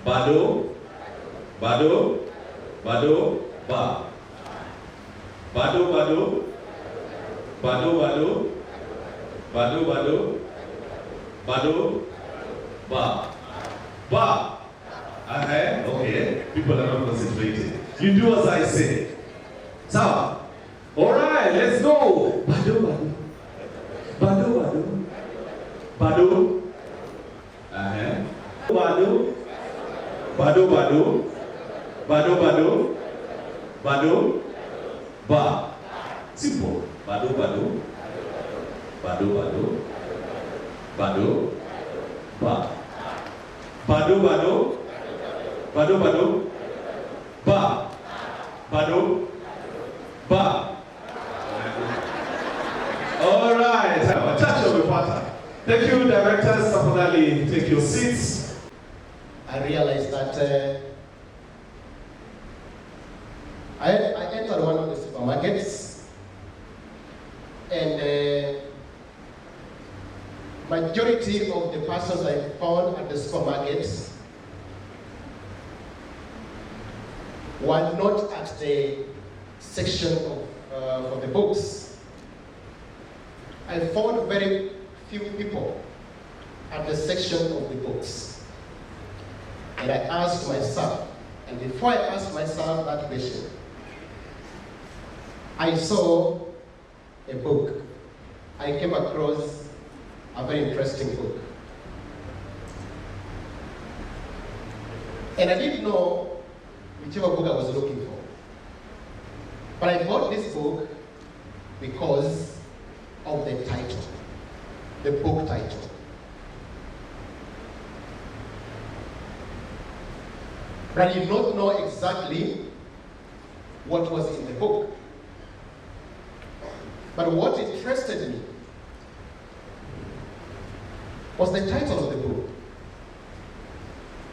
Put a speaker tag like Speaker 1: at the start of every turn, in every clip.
Speaker 1: Bado, bado, bado, ba. Bado, bado, bado, bado, bado, bado, bado, ba. Ba. Okay. People are not concentrating. You do as I say. Sawa. All right, let's go. Bado, bado, bado, bado, bado. Bado, bado, bado, bado, bado, bado, ba. Simple. Bado, bado, bado, bado, bado, ba. Bado, bado, bado, bado, ba. Bado, ba. All right. Chacho umepata. Thank you, directors. Tafadhali take your seats.
Speaker 2: I realized that I entered one of the supermarkets, and majority of the persons I found at the supermarkets were not at the section for the books. I found very few people at the section of the books. And I asked myself, and before I asked myself that question, I saw a book. I came across a very interesting book. And I didn't know whichever book I was looking for. But I bought this book because of the title, the book title. But I did not know exactly what was in the book. But what interested me was the title of the book.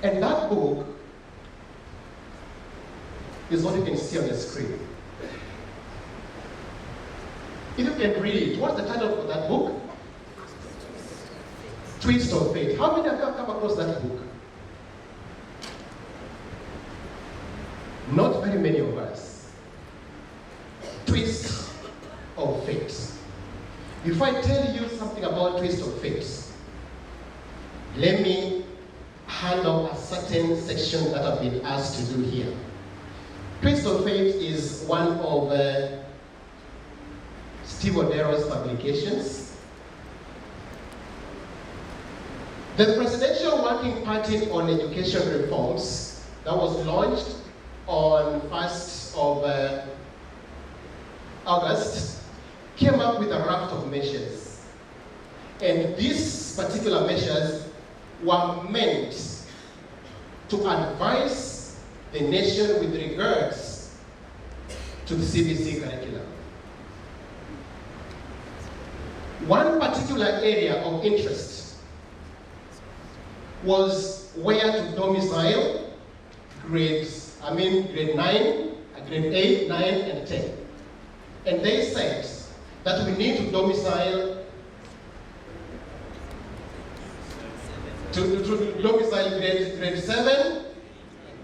Speaker 2: And that book is what you can see on the screen. If you can read it, what's the title of that book? Twist of Fate. How many have you come across that book? Not very many of us. Twist of Fate. Before I tell you something about Twist of Fate, let me handle a certain section that I've been asked to do here. Twist of Fate is one of Steve Odero's publications. The Presidential Working Party on Education Reforms that was launched on 1st of August came up with a raft of measures. And these particular measures were meant to advise the nation with regards to the CBC curriculum. One particular area of interest was where to domicile grade 9, grade 8, 9, and 10. And they said that we need to domicile grade 7,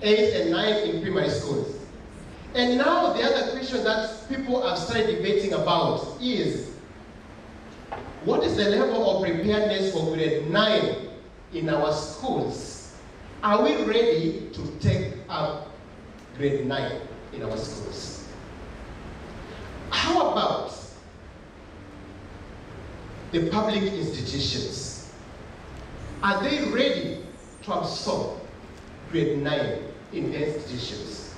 Speaker 2: 8, and 9 in primary schools. And now the other question that people have started debating about is, what is the level of preparedness for grade 9 in our schools? Are we ready to take up grade 9 in our schools? How about the public institutions? Are they ready to absorb grade 9 in their institutions?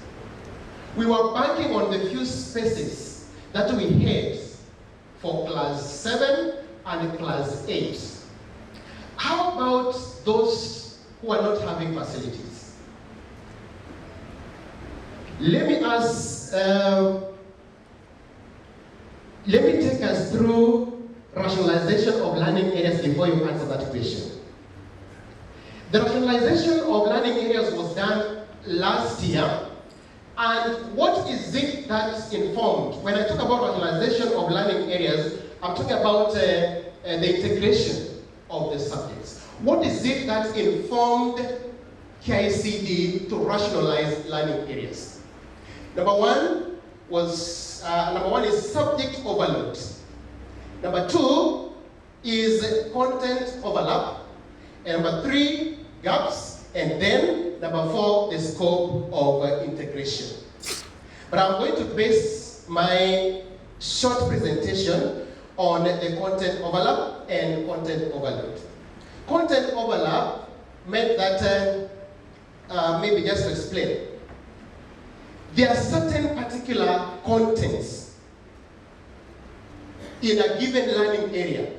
Speaker 2: We were banking on the few spaces that we had for class 7 and class 8. How about those who are not having facilities? Let me take us through rationalization of learning areas before you answer that question. The rationalization of learning areas was done last year, and what is it that informed? When I talk about rationalization of learning areas, I'm talking about the integration of the subjects. What is it that informed KICD to rationalize learning areas. Number one is subject overload. Number two is content overlap. And number three, gaps. And then number four, the scope of integration. But I'm going to base my short presentation on the content overlap and content overload. Content overlap meant that, maybe just to explain, there are certain particular contents in a given learning area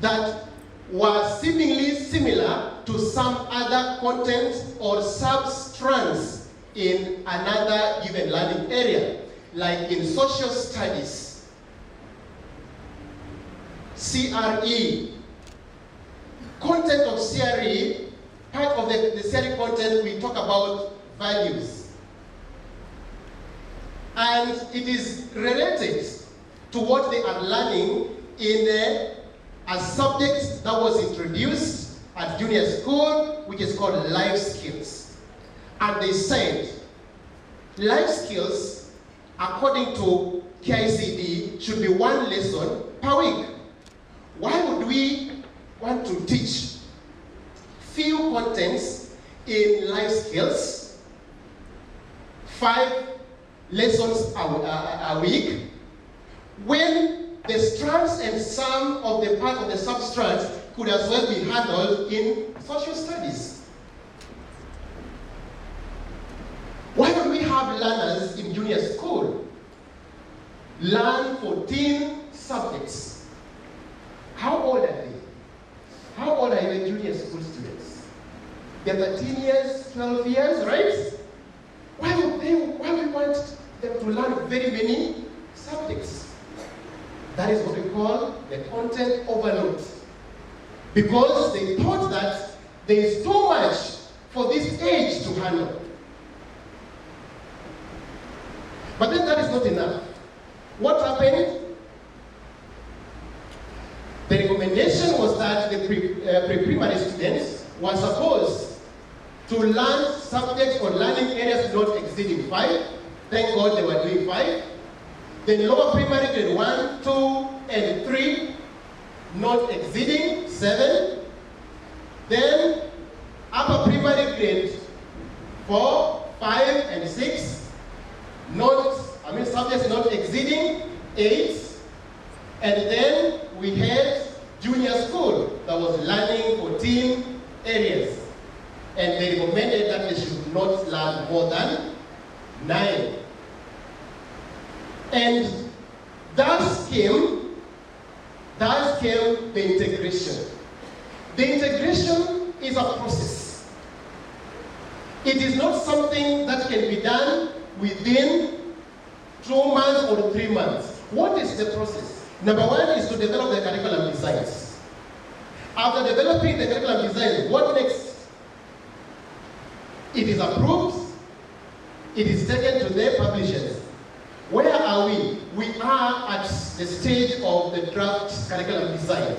Speaker 2: that were seemingly similar to some other content or substrands in another given learning area, like in social studies, CRE. Content of CRE, part of the CRE content, we talk about values. And it is related to what they are learning in a subject that was introduced at junior school, which is called life skills. And they said, life skills, according to KICD, should be one lesson per week. Why would we want to teach few contents in life skills, 5 lessons a week, when the strands and some of the part of the substrands could as well be handled in social studies? Why would we have learners in junior school learn 14 subjects? How old are they? How old are your junior school students? They're 13 years, 12 years, right? Why would we want them to learn very many subjects? That is what we call the content overload. Because they thought that there is too much for this age to handle. But then that is not enough. What happened? The recommendation was that the pre-primary students were supposed to learn subjects or learning areas not exceeding 5. Thank God they were doing 5. Then lower primary grade 1, 2, and 3, not exceeding 7. Then upper primary grade 4, 5, and 6, subjects not exceeding 8. And then we had junior school that was learning 14 areas. And they recommended that they should not learn more than 9. And thus came the integration. The integration is a process. It is not something that can be done within 2 months or 3 months. What is the process? Number one is to develop the curriculum designs. After developing the curriculum design, what next? It is approved. It is taken to their publishers. Where are we? We are at the stage of the draft curriculum design,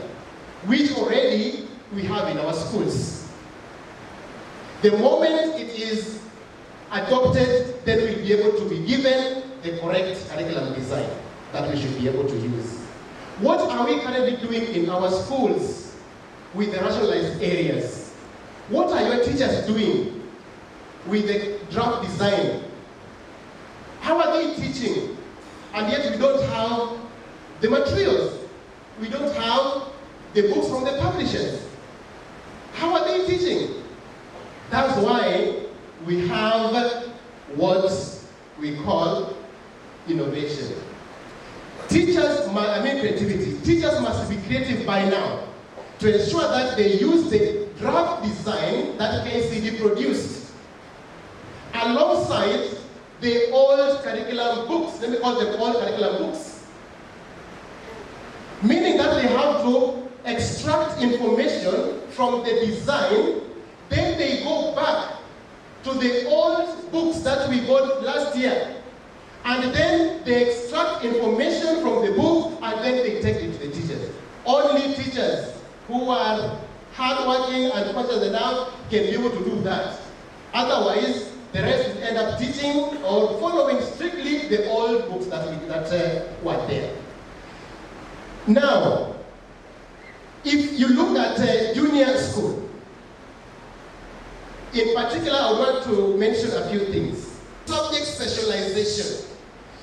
Speaker 2: which already we have in our schools. The moment it is adopted, then we'll be able to be given the correct curriculum design that we should be able to use. What are we currently doing in our schools with the rationalized areas? What are your teachers doing with the draft design? How are they teaching? And yet we don't have the materials. We don't have the books from the publishers. How are they teaching? That's why we have what we call innovation. Creativity. Teachers must be creative by now to ensure that they use the draft design that KCD produced alongside the old curriculum books. Let me call them old curriculum books. Meaning that they have to extract information from the design, then they go back to the old books that we got last year. And then they extract information from the book and then they take it to the teachers. Only teachers who are hardworking and passionate enough can be able to do that. Otherwise, the rest will end up teaching or following strictly the old books that were there. Now, if you look at junior school, in particular, I want to mention a few things. Subject specialization.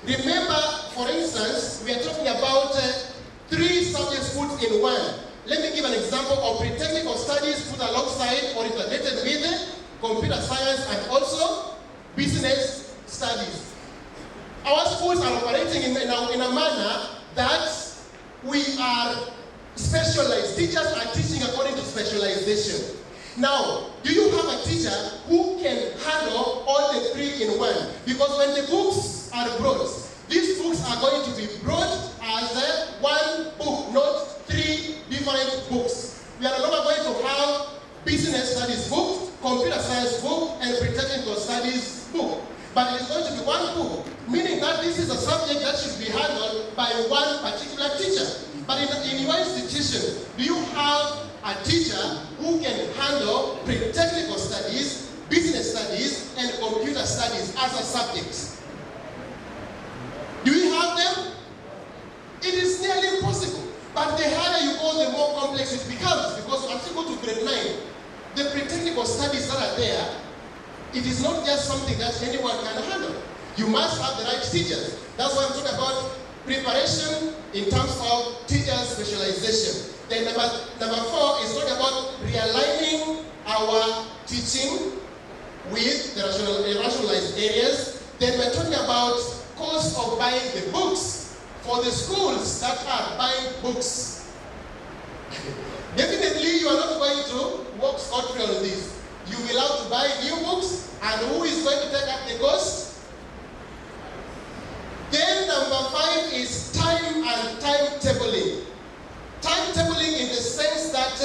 Speaker 2: Remember, for instance, we are talking about 3 subjects put in one. Let me give an example of pre-technical studies put alongside or integrated with computer science and also business studies. Our schools are operating in a manner that we are specialized. Teachers are teaching according to specialization. Now, do you have a teacher who can handle all the 3 in one? Because when the books are brought, these books are going to be brought as one book, not 3 different books. We are no longer going to have business studies book, computer science book, and pre-technical studies book. But it is going to be one book, meaning that this is a subject that should be handled by one particular teacher. But in your institution, do you have a teacher who can handle pre-technical studies, business studies, and computer studies as a subject? Do you have them? It is nearly impossible. But the harder you go, the more complex it becomes. Because as you go to grade 9, the pre-technical studies that are there, it is not just something that anyone can handle. You must have the right teachers. That's why I'm talking about preparation in terms of teacher specialization. Then number 4 is talking about realigning our teaching with the rationalized areas. Then we're talking about cost of buying the books for the schools that are buying books. Definitely you are not going to walk scot-free on this. You will have to buy new books, and who is going to take up the cost? Then number 5 is time and timetabling. Timetabling in the sense that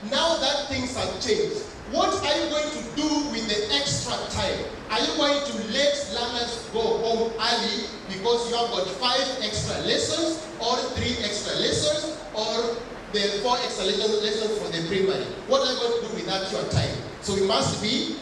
Speaker 2: now that things have changed, what are you going to do with the extra time? Are you going to let learners go home early because you have got 5 extra lessons, or 3 extra lessons, or the 4 extra lessons for the primary? What are you going to do with that your time? So we must be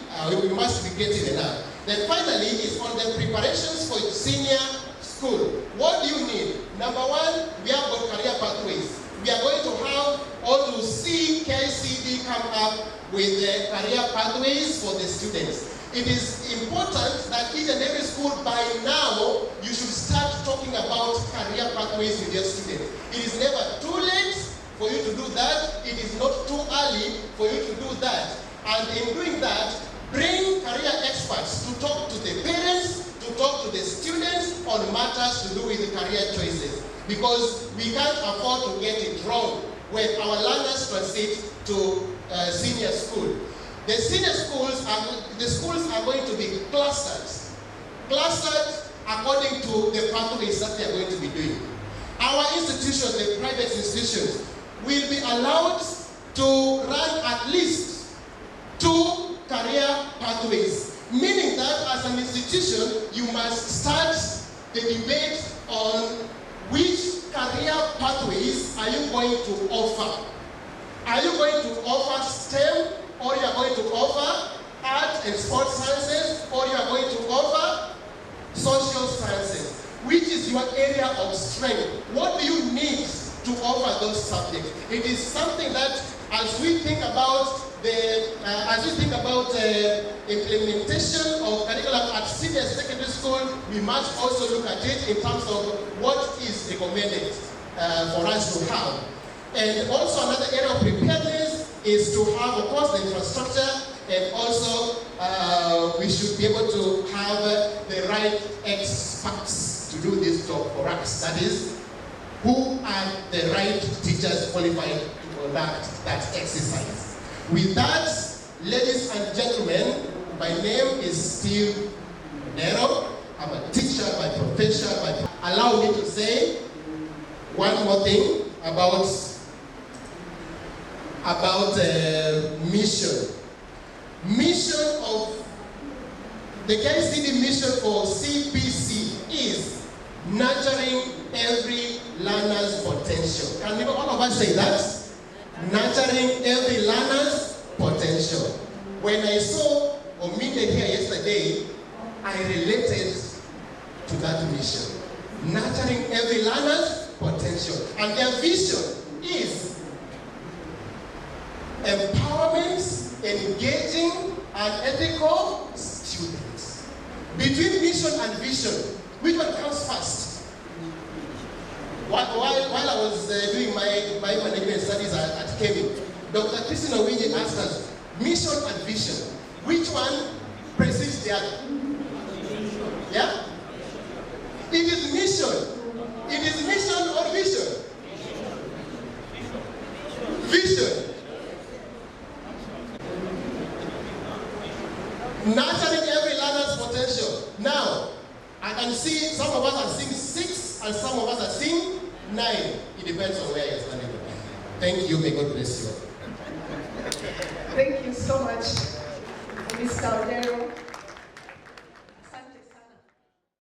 Speaker 2: getting enough. Then finally is on the preparations for senior school. What do you need? Number 1, we have got career pathways. We are going to have or to see KCD come up with the career pathways for the students. It is important that each and every school by now, you should start talking about career pathways with your students. It is never too late for you to do that. It is not too early for you to do that. And in doing that, bring career experts to talk to the parents, to talk to the students on matters to do with the career choices. Because we can't afford to get it wrong when our learners transit to senior school. The senior schools are going to be clustered according to the pathways that they are going to be doing. Our institutions, the private institutions, will be allowed to run at least 2 career pathways, meaning that as an institution, you must start the debate on which career pathways are you going to offer. Are you going to offer STEM, or you are going to offer art and sports sciences, or you are going to offer social sciences? Which is your area of strength? What do you need to offer those subjects? It is something that, as we think about implementation of curriculum at senior secondary school, we must also look at it in terms of what is recommended for us to have. And also another area of preparedness is to have, of course, the infrastructure, and also we should be able to have the right experts to do this job for us. That is, who are the right teachers qualified to conduct that exercise. With that, ladies and gentlemen, my name is Steve Nero. I'm a teacher by profession. Allow me to say one more thing about mission. Mission of the KCD mission for CPC is nurturing every learner's potential. Can all of us say that? Nurturing every learner's potential. When I saw Omide here yesterday, I related to that mission. Nurturing every learner's potential. And their vision is empowerment, engaging, and ethical students. Between mission and vision, which one comes first? While I was doing my management studies at KEMI, Dr. Christina Owinje asked us, mission and vision, which one precedes the other? Yeah? It is mission. It is mission or vision? Vision. Nurturing every learner's potential. Now, I can see some of us are seeing 6 and some of us are seeing 9. It depends on where you're standing. Thank you. May God bless you.
Speaker 3: Thank you so much, Mr. Odero.